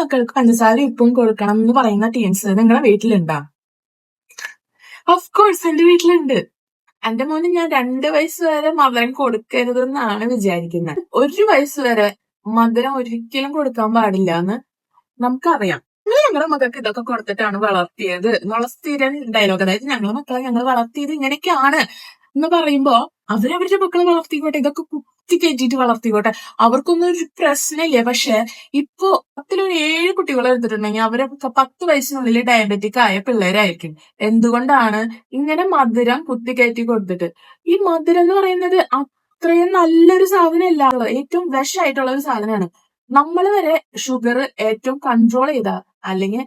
മക്കൾക്ക് പഞ്ചസാര ഉപ്പും കൊടുക്കണം എന്ന് പറയുന്ന ടീംസ് നിങ്ങളുടെ വീട്ടിലുണ്ടോ? ഓഫ് കോഴ്സ് എന്റെ വീട്ടിലുണ്ട്. എന്റെ മോന് ഞാൻ 2 വയസ്സ് വരെ മധുരം കൊടുക്കരുതെന്നാണ് വിചാരിക്കുന്നത്. 1 വയസ്സ് വരെ മധുരം ഒരിക്കലും കൊടുക്കാൻ പാടില്ല എന്ന് നമുക്കറിയാം. ഞങ്ങളുടെ മക്കൾക്ക് ഇതൊക്കെ കൊടുത്തിട്ടാണ് വളർത്തിയത് എന്നുള്ള സ്ഥിരം ഡയലോഗ്. അതായത് ഞങ്ങളുടെ മക്കളെ ഞങ്ങൾ വളർത്തിയത് ഇങ്ങനെയൊക്കെയാണ് എന്ന് പറയുമ്പോ അവരവരുടെ മക്കളെ വളർത്തിക്കോട്ടെ, ഇതൊക്കെ കുത്തി കയറ്റിയിട്ട് വളർത്തിക്കോട്ടെ, അവർക്കൊന്നും ഒരു പ്രശ്നമില്ല. പക്ഷെ ഇപ്പൊ 10-7 കുട്ടികൾ എടുത്തിട്ടുണ്ടെങ്കിൽ അവരൊക്കെ 10 വയസ്സിനുള്ളിൽ ഡയബറ്റിക് ആയ പിള്ളേരായിരിക്കും. എന്തുകൊണ്ടാണ് ഇങ്ങനെ മധുരം കുത്തി കയറ്റി കൊടുത്തിട്ട്? ഈ മധുരം എന്ന് പറയുന്നത് അത്രയും നല്ലൊരു സാധനമല്ല, ഏറ്റവും വിഷമായിട്ടുള്ള ഒരു സാധനമാണ്. നമ്മൾ വരെ ഷുഗർ ഏറ്റവും കൺട്രോൾ ചെയ്താ അല്ലെങ്കിൽ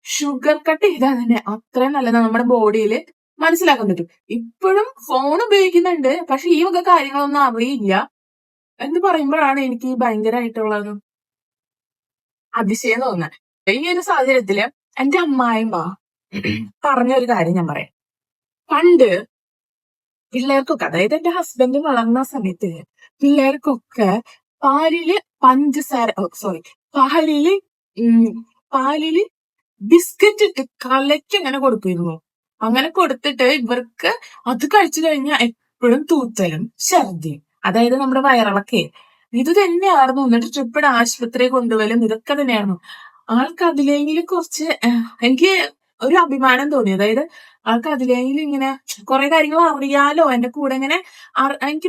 ഷുഗർ കട്ട് ചെയ്താൽ തന്നെ അത്രയും നല്ലതാണ് നമ്മുടെ ബോഡിയിൽ മനസ്സിലാക്കാൻ പറ്റും. ഇപ്പോഴും ഫോൺ ഉപയോഗിക്കുന്നുണ്ട്, പക്ഷെ ഈ വക കാര്യങ്ങളൊന്നും അറിയില്ല എന്ന് പറയുമ്പോഴാണ് എനിക്ക് ഭയങ്കരമായിട്ടുള്ള ഒരു അതിശയം തോന്നുന്നത്. ഈ ഒരു സാഹചര്യത്തില് എന്റെ അമ്മായിമ്മ പറഞ്ഞൊരു കാര്യം ഞാൻ പറയാം. പണ്ട് പിള്ളേർക്കൊക്കെ, അതായത് എന്റെ ഹസ്ബൻഡ് വളർന്ന സമയത്ത് പിള്ളേർക്കൊക്കെ പാലില് പഞ്ചസാര സോറി പാലില് പാലില് ബിസ്ക്കറ്റ് ഇട്ട് കലക്കി അങ്ങനെ കൊടുക്കുമായിരുന്നു. അങ്ങനെ കൊടുത്തിട്ട് ഇവർക്ക് അത് കഴിച്ചു കഴിഞ്ഞാൽ എപ്പോഴും തൂത്തലും ഛർദിയും, അതായത് നമ്മുടെ വയറിളക്കേ ഇത് തന്നെയായിരുന്നു. എന്നിട്ട് ട്രിപ്പിഡ് ആശുപത്രി കൊണ്ടുപോലും ഇതൊക്കെ തന്നെയായിരുന്നു. ആൾക്ക് അതിലെങ്കിലും കുറച്ച് എനിക്ക് ഒരു അഭിമാനം തോന്നി. അതായത് ആൾക്ക് അതിലെങ്കിലും ഇങ്ങനെ കുറെ കാര്യങ്ങൾ അറിയാലോ, എന്റെ കൂടെ ഇങ്ങനെ എനിക്ക്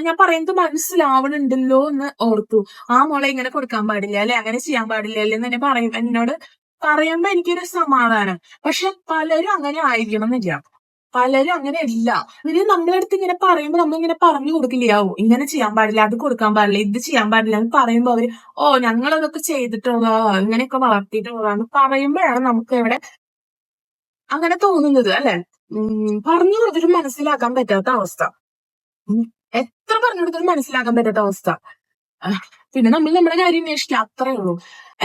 ഞാൻ പറയുന്നത് മനസ്സിലാവണുണ്ടല്ലോ എന്ന് ഓർത്തു. ആ മോളെ ഇങ്ങനെ കൊടുക്കാൻ പാടില്ല അല്ലെ, അങ്ങനെ ചെയ്യാൻ പാടില്ല അല്ലെ എന്ന് എന്നോട് പറയുമ്പോ എനിക്കൊരു സമാധാനം. പക്ഷെ പലരും അങ്ങനെ ആയിരിക്കണം എന്നില്ല, പലരും അങ്ങനെ ഇല്ല. ഇവര് നമ്മളെ അടുത്ത് ഇങ്ങനെ പറയുമ്പോ നമ്മളിങ്ങനെ പറഞ്ഞു കൊടുക്കില്ലാവോ, ഇങ്ങനെ ചെയ്യാൻ പാടില്ല, അത് കൊടുക്കാൻ പാടില്ല, ഇത് ചെയ്യാൻ പാടില്ല എന്ന് പറയുമ്പോ അവര് ഞങ്ങളതൊക്കെ ചെയ്തിട്ടുള്ളതാ, ഇങ്ങനെയൊക്കെ വളർത്തിയിട്ടുള്ളതാന്ന് പറയുമ്പോഴാണ് നമുക്ക് ഇവിടെ അങ്ങനെ തോന്നുന്നത് അല്ലെ. പറഞ്ഞു കൊടുത്തിട്ട് മനസ്സിലാക്കാൻ പറ്റാത്ത അവസ്ഥ, എത്ര പറഞ്ഞു കൊടുത്തിട്ട് മനസ്സിലാക്കാൻ പറ്റാത്ത അവസ്ഥ. പിന്നെ നമ്മൾ നമ്മുടെ കാര്യം അന്വേഷിക്കുക, അത്രേ ഉള്ളൂ.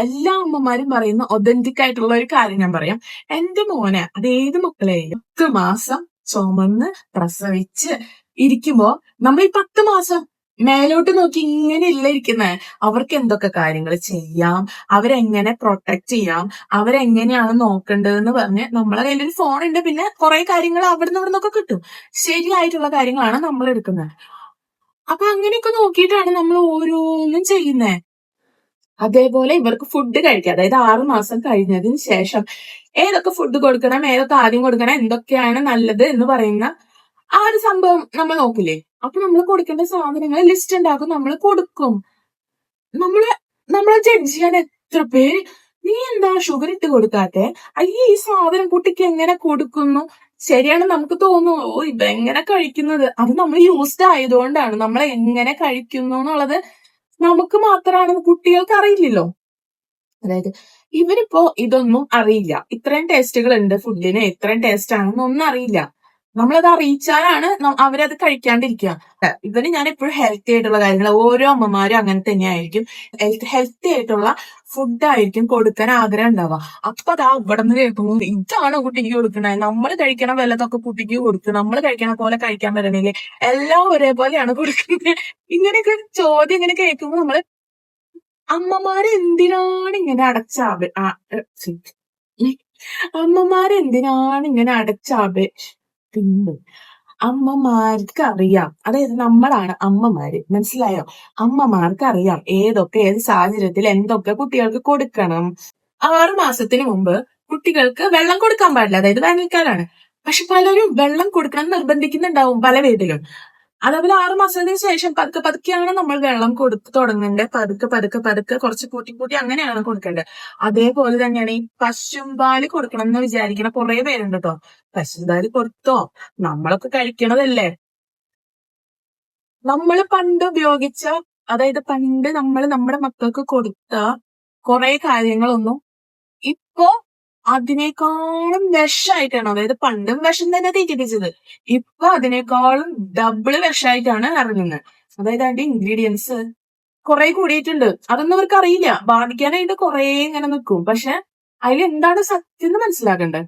എല്ലാ അമ്മമാരും പറയുന്ന ഒതന്റിക് ആയിട്ടുള്ള ഒരു കാര്യം ഞാൻ പറയാം. എന്റെ മോനെ, അതേത് മക്കളെയും 10 മാസം ചുമന്ന് പ്രസവിച്ച് ഇരിക്കുമ്പോ നമ്മൾ ഈ 10 മാസം മേലോട്ട് നോക്കി ഇങ്ങനെ ഇല്ല ഇരിക്കുന്നത്. അവർക്ക് എന്തൊക്കെ കാര്യങ്ങൾ ചെയ്യാം, അവരെങ്ങനെ പ്രൊട്ടക്ട് ചെയ്യാം, അവരെങ്ങനെയാണ് നോക്കേണ്ടതെന്ന് പറഞ്ഞ് നമ്മളെ കയ്യിലൊരു ഫോൺ ഉണ്ട്, പിന്നെ കുറെ കാര്യങ്ങൾ അവിടുന്ന് ഇവിടുന്നൊക്കെ കിട്ടും. ശരിയായിട്ടുള്ള കാര്യങ്ങളാണ് നമ്മൾ എടുക്കുന്നത്. അപ്പൊ അങ്ങനെയൊക്കെ നോക്കിയിട്ടാണ് നമ്മൾ ഓരോന്നും ചെയ്യുന്നത്. അതേപോലെ ഇവർക്ക് ഫുഡ് കഴിക്കാം, അതായത് 6 മാസം കഴിഞ്ഞതിന് ശേഷം ഏതൊക്കെ ഫുഡ് കൊടുക്കണം, ഏതൊക്കെ ആദ്യം കൊടുക്കണം, എന്തൊക്കെയാണ് നല്ലത് എന്ന് പറയുന്ന ആ ഒരു സംഭവം നമ്മൾ നോക്കില്ലേ. അപ്പൊ നമ്മൾ കൊടുക്കേണ്ട സാധനങ്ങൾ ലിസ്റ്റ് ഉണ്ടാക്കും, നമ്മൾ കൊടുക്കും. നമ്മളെ ജഡ്ജ് ചെയ്യാൻ എത്ര പേര്, നീ എന്താ ഷുഗർ ഇട്ട് കൊടുക്കാത്തെ, അയ്യേ ഈ സാധനം കുട്ടിക്ക് എങ്ങനെ കൊടുക്കുന്നു. ശരിയാണ്, നമുക്ക് തോന്നുന്നു ഇവ എങ്ങനെ കഴിക്കുന്നത്, അത് നമ്മൾ യൂസ്ഡ് ആയതുകൊണ്ടാണ്. നമ്മൾ എങ്ങനെ കഴിക്കുന്നു എന്നുള്ളത് നമുക്ക് മാത്രമാണ്, കുട്ടികൾക്ക് അറിയില്ലല്ലോ. അതായത് ഇവരിപ്പോ ഇതൊന്നും അറിയില്ല, ഇത്രയും ടേസ്റ്റുകൾ ഉണ്ട് ഫുഡിന്, ഇത്രയും ടേസ്റ്റ് ആണെന്നൊന്നും അറിയില്ല. നമ്മളത് അറിയിച്ചാലാണ് അവരത് കഴിക്കാണ്ടിരിക്കുക. ഇവന് ഞാൻ എപ്പോഴും ഹെൽത്തി ആയിട്ടുള്ള കാര്യങ്ങൾ, ഓരോ അമ്മമാരും അങ്ങനെ തന്നെയായിരിക്കും, ഹെൽത്തി ആയിട്ടുള്ള ഫുഡായിരിക്കും കൊടുക്കാൻ ആഗ്രഹം ഉണ്ടാവുക. അപ്പൊ അതാ അവിടെ നിന്ന് കേൾക്കുമ്പോൾ ഇതാണ് കുട്ടിക്ക് കൊടുക്കണേ, നമ്മൾ കഴിക്കണ വല്ലതൊക്കെ കുട്ടിക്ക് കൊടുക്കും, നമ്മൾ കഴിക്കണ പോലെ കഴിക്കാൻ പറ്റണില്ലേ, എല്ലാം ഒരേപോലെയാണ് കൊടുക്കുന്നത്. ഇങ്ങനെയൊക്കെ ചോദ്യം ഇങ്ങനെ കേൾക്കുമ്പോൾ നമ്മള് അമ്മമാര് എന്തിനാണ് ഇങ്ങനെ അമ്മമാര് എന്തിനാണ് ഇങ്ങനെ പിന്നെ അമ്മമാർക്ക് അറിയാം, അതായത് നമ്മളാണ് അമ്മമാര്, മനസ്സിലായോ? അമ്മമാർക്ക് അറിയാം ഏത് സാഹചര്യത്തിൽ എന്തൊക്കെ കുട്ടികൾക്ക് കൊടുക്കണം. 6 മാസത്തിന് മുമ്പ് കുട്ടികൾക്ക് വെള്ളം കൊടുക്കാൻ പാടില്ല, അതായത് വേനൽക്കാലാണ്. പക്ഷെ പലരും വെള്ളം കൊടുക്കണം നിർബന്ധിക്കുന്നുണ്ടാവും പല വീട്ടിലും. അതേപോലെ 6 മാസത്തിന് ശേഷം പതുക്കെ പതുക്കെയാണ് നമ്മൾ വെള്ളം കൊടുത്ത് തുടങ്ങേണ്ടത്. പതുക്കെ കുറച്ച് കൂട്ടി അങ്ങനെയാണ് കൊടുക്കേണ്ടത്. അതേപോലെ തന്നെയാണ് ഈ പശുമ്പാല് കൊടുക്കണം എന്ന് വിചാരിക്കണ കുറെ പേരുണ്ട് കേട്ടോ. പശുമ്പാല് കൊടുത്തോ, നമ്മളൊക്കെ കഴിക്കണതല്ലേ. നമ്മൾ പണ്ട് ഉപയോഗിച്ച, അതായത് പണ്ട് നമ്മൾ നമ്മുടെ മക്കൾക്ക് കൊടുത്ത കുറെ കാര്യങ്ങളൊന്നും ഇപ്പോ അതിനേക്കാളും വിഷമായിട്ടാണ്, അതായത് പണ്ടും വിഷം തന്നെ തീറ്റിപ്പിച്ചത്, ഇപ്പൊ അതിനേക്കാളും ഡബിള് വിഷമായിട്ടാണ് ഇറങ്ങുന്നത്. അതായത് അതിന്റെ ഇൻഗ്രീഡിയൻസ് കുറെ കൂടിയിട്ടുണ്ട്. അതൊന്നും അവർക്ക് അറിയില്ല. ബാധിക്കാനായിട്ട് കുറെ ഇങ്ങനെ നിൽക്കും, പക്ഷെ അതിൽ എന്താണ് സത്യം എന്ന് മനസ്സിലാക്കണ്ടേ.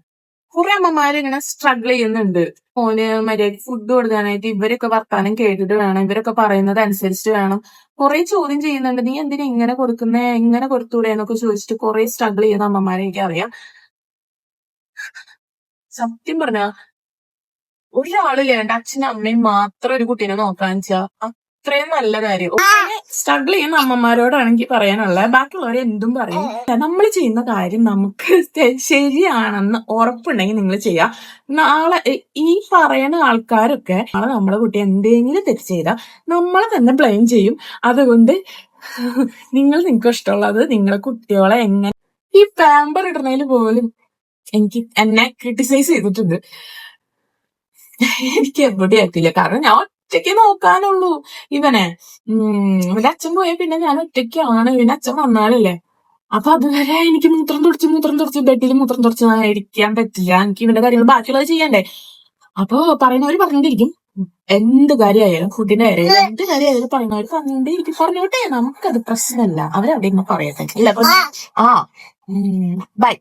കുറെ അമ്മമാര് ഇങ്ങനെ സ്ട്രഗിൾ ചെയ്യുന്നുണ്ട്. മോന് മര്യാദയ്ക്ക് ഫുഡ് കൊടുക്കാനായിട്ട് ഇവരൊക്കെ വർത്താനം കേട്ടിട്ട് വേണം, ഇവരൊക്കെ പറയുന്നത് അനുസരിച്ചിട്ട് വേണം. കുറെ ചോദ്യം ചെയ്യുന്നുണ്ട്. നീ എന്തിനാ ഇങ്ങനെ കൊടുക്കുന്നേ, ഇങ്ങനെ കൊടുത്തൂടെ എന്നൊക്കെ ചോദിച്ചിട്ട് കുറെ സ്ട്രഗിൾ ചെയ്യുന്ന അമ്മമാരെ എനിക്കറിയാം. സത്യം പറഞ്ഞ ഒരാളില്ലാണ്ട് അച്ഛനും അമ്മയും മാത്രം ഒരു കുട്ടീനെ നോക്കാന്ന് വെച്ചാ അത്രയും നല്ല കാര്യം. സ്ട്രഗിൾ ചെയ്യുന്ന അമ്മമാരോടാണെങ്കിൽ പറയാനുള്ളത് ബാക്കിയുള്ളവരെ എന്തും പറയും. നമ്മൾ ചെയ്യുന്ന കാര്യം നമുക്ക് ശരിയാണെന്ന് ഉറപ്പുണ്ടെങ്കിൽ നിങ്ങൾ ചെയ്യാ. നാളെ ഈ പറയുന്ന ആൾക്കാരൊക്കെ നാളെ നമ്മളെ കുട്ടി എന്തെങ്കിലും തെറ്റ് ചെയ്താൽ നമ്മളെ തന്നെ ബ്ലെയിം ചെയ്യും. അതുകൊണ്ട് നിങ്ങൾക്ക് ഇഷ്ടമുള്ളത് നിങ്ങളെ കുട്ടികളെ എങ്ങനെ ഈ പാമ്പർ ഇടുന്നതിൽ പോലും എന്നെ ക്രിട്ടിസൈസ് ചെയ്തിട്ടുണ്ട്. എനിക്ക് എവിടെ എത്തില്ല. കാരണം ഞാൻ ഒറ്റയ്ക്ക് നോക്കാനുള്ളൂ ഇവനെ. ഇവന്റെ അച്ഛൻ പോയ പിന്നെ ഞാൻ ഒറ്റയ്ക്കാണ്. പിന്നെ അച്ഛൻ വന്നാലല്ലേ. അപ്പൊ അതുവരെ എനിക്ക് മൂത്രം തുടച്ച് ബെഡിൽ മൂത്രം തുടച്ച് ഇരിക്കാൻ പറ്റില്ല. എനിക്ക് ഇവന്റെ കാര്യങ്ങൾ ബാക്കിയുള്ളത് ചെയ്യണ്ടേ. അപ്പൊ പറയുന്നവര് പറഞ്ഞോണ്ടിരിക്കും. എന്ത് കാര്യമായാലും ഫുഡിന്റെ കാര്യം എന്ത് കാര്യമായാലും പറയുന്നവര് പറഞ്ഞോണ്ടിരിക്കും. പറഞ്ഞോട്ടെ, നമുക്കത് പ്രശ്നമല്ല. അവരവിടെ ഇരുന്ന് പറയട്ടെ. ഇല്ല, ബൈ.